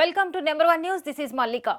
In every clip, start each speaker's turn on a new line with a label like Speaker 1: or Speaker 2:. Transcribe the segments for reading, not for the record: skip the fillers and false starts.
Speaker 1: Welcome to number 1 news. This is Mallika.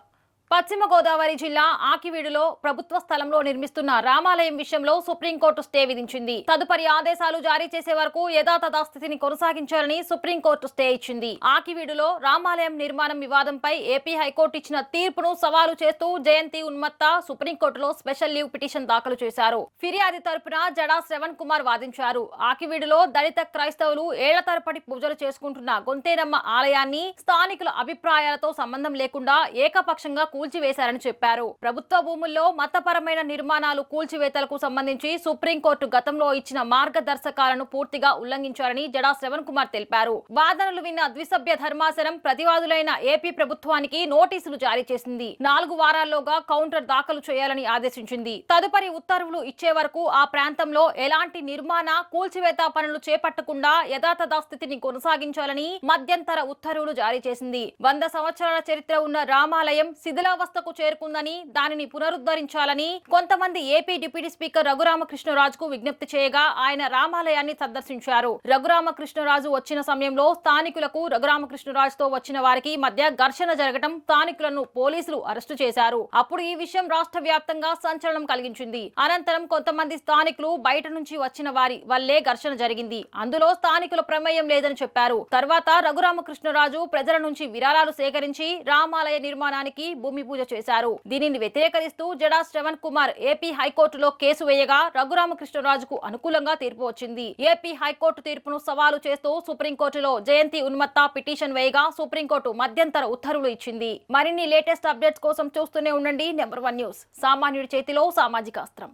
Speaker 1: Paschima Godavari జిల్లా ఆకివీడులో ప్రభుత్వ స్థలంలో నిర్మిస్తున్న రామాలయం విషయంలో సుప్రీంకోర్టు స్టే విధించింది. తదుపరి ఆదేశాలు జారీ చేసే వరకు యథాతథస్థితిని కొనసాగించాలని సుప్రీంకోర్టు స్టే ఇచ్చింది. ఆకివీడులో రామాలయం నిర్మాణం వివాదంపై ఏపీ హైకోర్టు ఇచ్చిన తీర్పును సవాలు చేస్తూ జయంతి ఉన్మత్త సుప్రీంకోర్టులో స్పెషల్ లీవ్ పిటిషన్ దాఖలు చేశారు. ఫిర్యాది తరపున జడా శ్రవణ్ కుమార్ వాదించారు. ఆకివీడులో దళిత క్రైస్తవులు ఏళ్ల తరబడి పూజలు చేసుకుంటున్న గొంతేనమ్మ ఆలయాన్ని స్థానికుల అభిప్రాయాలతో సంబంధం లేకుండా ఏకపక్షంగా కూల్చివేశారని చెప్పారు. ప్రభుత్వ భూముల్లో మతపరమైన నిర్మాణాలు కూల్చివేతలకు సంబంధించి సుప్రీంకోర్టు గతంలో ఇచ్చిన మార్గదర్శకాలను పూర్తిగా ఉల్లంఘించారని జడా శ్రవణ్ కుమార్ తెలిపారు. వాదనలు విన్న ద్విసభ్య ధర్మాసనం ప్రతివాదులైన ఏపీ ప్రభుత్వానికి నోటీసులు జారీ చేసింది. 4 వారాల్లోగా కౌంటర్ దాఖలు చేయాలని ఆదేశించింది. తదుపరి ఉత్తర్వులు ఇచ్చే వరకు ఆ ప్రాంతంలో ఎలాంటి నిర్మాణ కూల్చివేత పనులు చేపట్టకుండా యథాతథస్థితిని కొనసాగించాలని మధ్యంతర ఉత్తర్వులు జారీ చేసింది. 100 సంవత్సరాల చరిత్ర ఉన్న రామాలయం శిథిలావస్థకు చేరుకుందని దానిని పునరుద్ధరించాలని కొంతమంది ఏపీ డిప్యూటీ స్పీకర్ రఘురామకృష్ణరాజుకు విజ్ఞప్తి చేయగా ఆయన రామాలయాన్ని సందర్శించారు. రఘురామకృష్ణరాజు వచ్చిన సమయంలో స్థానికులకు రఘురామకృష్ణరాజుతో వచ్చిన వారికి మధ్య ఘర్షణ జరగడం, స్థానికులను పోలీసులు అరెస్టు చేశారు. అప్పుడు ఈ విషయం రాష్ట్ర వ్యాప్తంగా సంచలనం కలిగించింది. అనంతరం కొంతమంది స్థానికులు బయట నుంచి వచ్చిన వారి వల్లే ఘర్షణ జరిగింది, అందులో స్థానికుల ప్రమేయం లేదని చెప్పారు. తర్వాత రఘురామకృష్ణరాజు ప్రజల నుంచి విరాళాలు సేకరించి రామాలయ నిర్మాణానికి భూమి పూజ చేశారు. దీనిని వ్యతిరేకరిస్తూ జడా శ్రవణ్ కుమార్ ఏపీ హైకోర్టులో కేసు వేయగా రఘురామకృష్ణరాజుకు అనుకూలంగా తీర్పు వచ్చింది. ఏపీ హైకోర్టు తీర్పును సవాలు చేస్తూ సుప్రీంకోర్టులో జయంతి ఉన్మత్త పిటిషన్ వేయగా సుప్రీంకోర్టు మధ్యంతర ఉత్తర్వులు ఇచ్చింది. మరిన్ని లేటెస్ట్ అప్డేట్స్ కోసం చూస్తూనే ఉండండి నెంబర్ 1 న్యూస్. సామాన్యుడి చేతిలో సామాజిక అస్త్రం.